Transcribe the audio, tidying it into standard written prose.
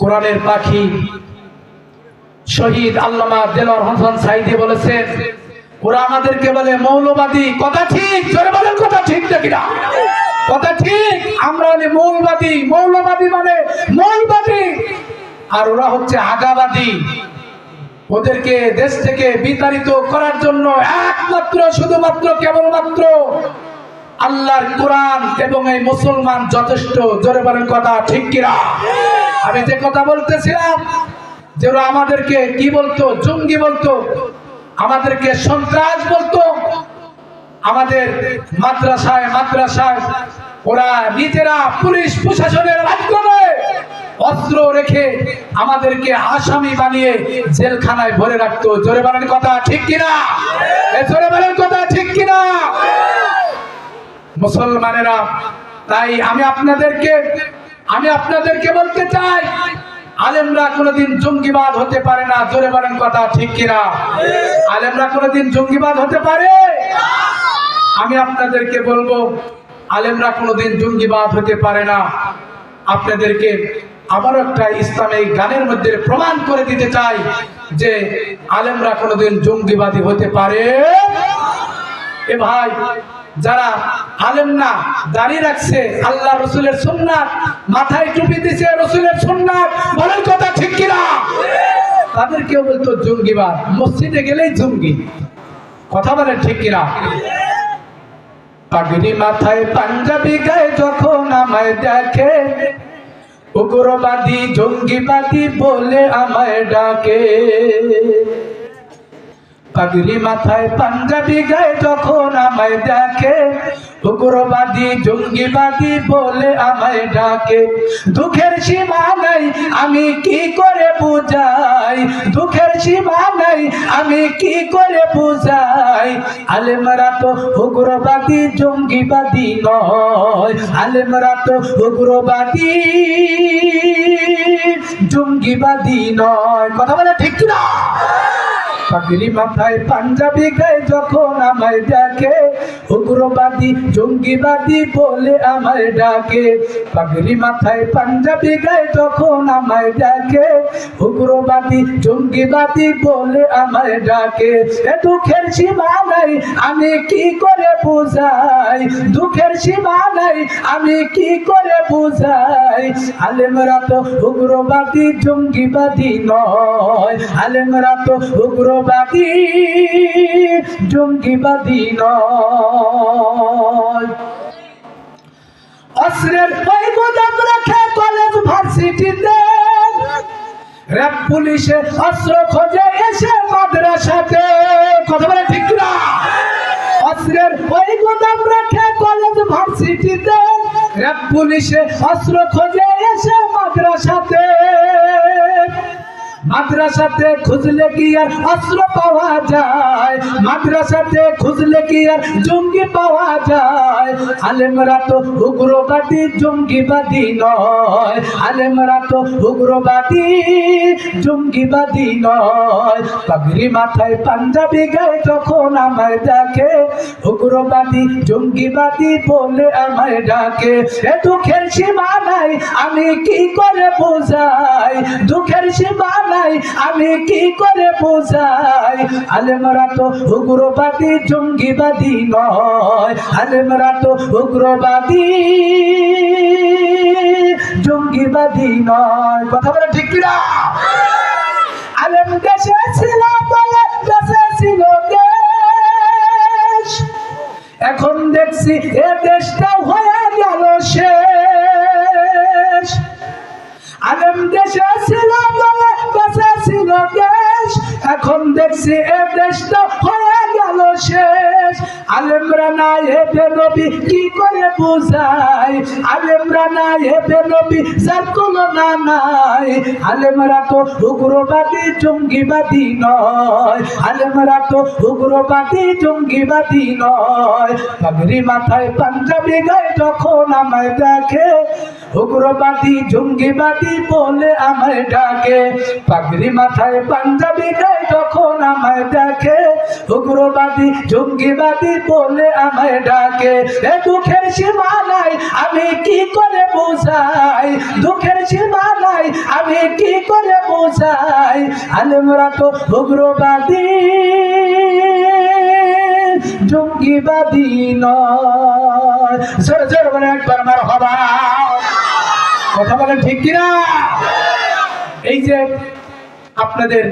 কোরআনের পাখি শহীদ আল্লামা দেলোয়ার হোসেন সাঈদী বলেছেন, ওরা আমাদেরকে বলে মৌলবাদী। কথা ঠিক, জোরে বলেন কথা ঠিক নাকি না? কথা ঠিক। আমরা বলি মৌলবাদী। মৌলবাদী মানে মৌলবাদী, আর ওরা হচ্ছে আগাবাদী। ওদেরকে দেশ থেকে বিতাড়িত করার জন্য একমাত্র শুধুমাত্র কেবলমাত্র আল্লাহর কোরআন এবং এই মুসলমান যথেষ্ট। জোরে বলেন কথা ঠিক কিনা? আমি যে কথা বলতেছিলাম যে ওরা আমাদেরকে কি বলতো? জঙ্গি বলতো, আমাদেরকে সন্ত্রাস বলতো। আমাদের মাদ্রাসায় ওরা নিজেরা পুলিশ প্রশাসনের মাধ্যমে অস্ত্র রেখে আমাদেরকে আসামি বানিয়ে জেলখানায় ভরে রাখতো। জোরে বলেন কথা ঠিক কিনা? জোরে বলেন কথা ঠিক কিনা? মুসলমানেরা, তাই আমি আপনাদেরকে বলতে চাই, আলেমরা কোনোদিন জঙ্গিবাদ হতে পারে না। জোরে বলেন কথা ঠিক কিনা? আলেমরা কোনোদিন জঙ্গিবাদ হতে পারে? আমি আপনাদেরকে বলবো, আলেমরা কোনোদিন জঙ্গিবাদ হতে পারে না। আপনাদেরকে আবার একটা ইসলামিক গানের মধ্যে প্রমাণ করে দিতে চাই যে আলেমরা কোনোদিন জঙ্গিবাদী হতে পারে। এ ভাই, যারা আলেম না, দাঁড়িয়ে রাখছে আল্লাহ রসুলের সুন্নাত, মাথায় টুপি দিছে রসুলের সুন্নাত, বলেন কথা ঠিক কিনা? তাদেরকেও বলতো জঙ্গিবাদ। মসজিদে গেলেই জঙ্গি। কথা বলেন ঠিক কিনা? পাগড়ি মাথায় পাঞ্জাবি গায়ে যখন আমায় দেখে, উগ্রবাদী জঙ্গিবাদী বলে আমায় ডাকে। পাগড়ি মাথায় পাঞ্জাবি গায়ে যখন আমায় দেখে, উগ্রবাদী জঙ্গিবাদী বলে আমায় ডাকে। দুঃখের সীমা নাই, আমি কি করে বুঝাই? দুঃখের সীমা নাই, আমি কি করে বুঝাই? আলেমরা তো উগ্রবাদী জঙ্গিবাদী নয়, আলেমরা তো উগ্রবাদী জঙ্গিবাদী নয়। কথা বলে ঠিক না? পাগড়ি মাথায় পাঞ্জাবি গায়ে যখন আমায় দেখে, উগ্রবাদী জঙ্গিবাদী বলে আমায় ডাকে। পাগড়ি মাথায় পাঞ্জাবি গায়ে যখন আমায় দেখে, উগ্রবাদী জঙ্গিবাদী বলে আমায় ডাকে। এ দুঃখের সীমা নাই, আমি কি করে বুঝাই? দুঃখের সীমা নাই, আমি কি করে বুঝাই? আলেমরা তো উগ্রবাদী জঙ্গিবাদী নয়, আলেমরা তো উগ্রবাদী জঙ্গিবাদী নয়। অস্ত্রের ওই গোদাম রাখে কলেজ ভার্সিটিতে, র‍্যাব পুলিশে অস্ত্র খোঁজে এসে মাদ্রাসাতে। কথা বলে ঠিক না? অস্ত্রের ওই গোদাম রাখে কলেজ ভার্সিটিতে, র‍্যাব পুলিশে অস্ত্র খোঁজে এসে মাদ্রাসাতে। মাদ্রাসাতে খুঁজলে কি আর অস্ত্র পাওয়া যায়? মাদ্রাসাতে খুঁজলে কি আর জঙ্গি পাওয়া যায়? আলেমরা তো উগ্রবাদী জঙ্গিবাদী নয়, আলেমরা তো উগ্রবাদী জঙ্গিবাদী নয়। পাগড়ি মাথায় পাঞ্জাবি গায়ে যখন আমায় দেখে, উগ্রবাদী জঙ্গিবাদী বলে আমায় ডাকে। এ দুঃখের সীমা নাই, আমি কি করে বোঝাই? দুঃখের সীমা নাই, আমি কি করে বোঝাই? আলেমরা তো উগ্রবাদী জঙ্গিবাদী নয়, আলেমরা তো উগ্রবাদী জঙ্গিবাদী নয়। কথা বলে ঠিক কিনা? আলেম দেশে ছিল বলে দেশে ছিল দেশ, এখন দেখছি এ দেশটাও হয়ে গেল শেষ। আলেম দেশে ছিল বলে দেশে ছিল দেশ, এখন দেখছি এ দেশটা হয়ে গেল শেষ। আলেমরা না এবে নবী কি করে বুঝাই? আলেমরা না এবে নবী যার কোনো না নাই। আলেমরা তো উগ্রবাদী জঙ্গিবাদী নয়, আলেমরা তো উগ্রবাদী জঙ্গিবাদী নয়। পাগড়ি মাথায় পাঞ্জাবি গায়ে যখন আমায় দেখে, উগ্রবাদী জঙ্গিবাদী বলে আমায় ডাকে। পাগড়ি মাথায় পাঞ্জাবি গায়ে যখন আমায় দেখে, উগ্রবাদী জঙ্গিবাদী বলে আমায় ডাকে। এ দুঃখের সীমা নাই, আমি কি করে বুঝাই? দুঃখের সীমা নাই, ভাই আমি কি করে বোঝাই আলেমরা তো উগ্রবাদী জঙ্গিবাদী নয় জোরে জোরে বলে একবার মারহাবা কথা বলেন ঠিক কিনা এই যে আপনাদের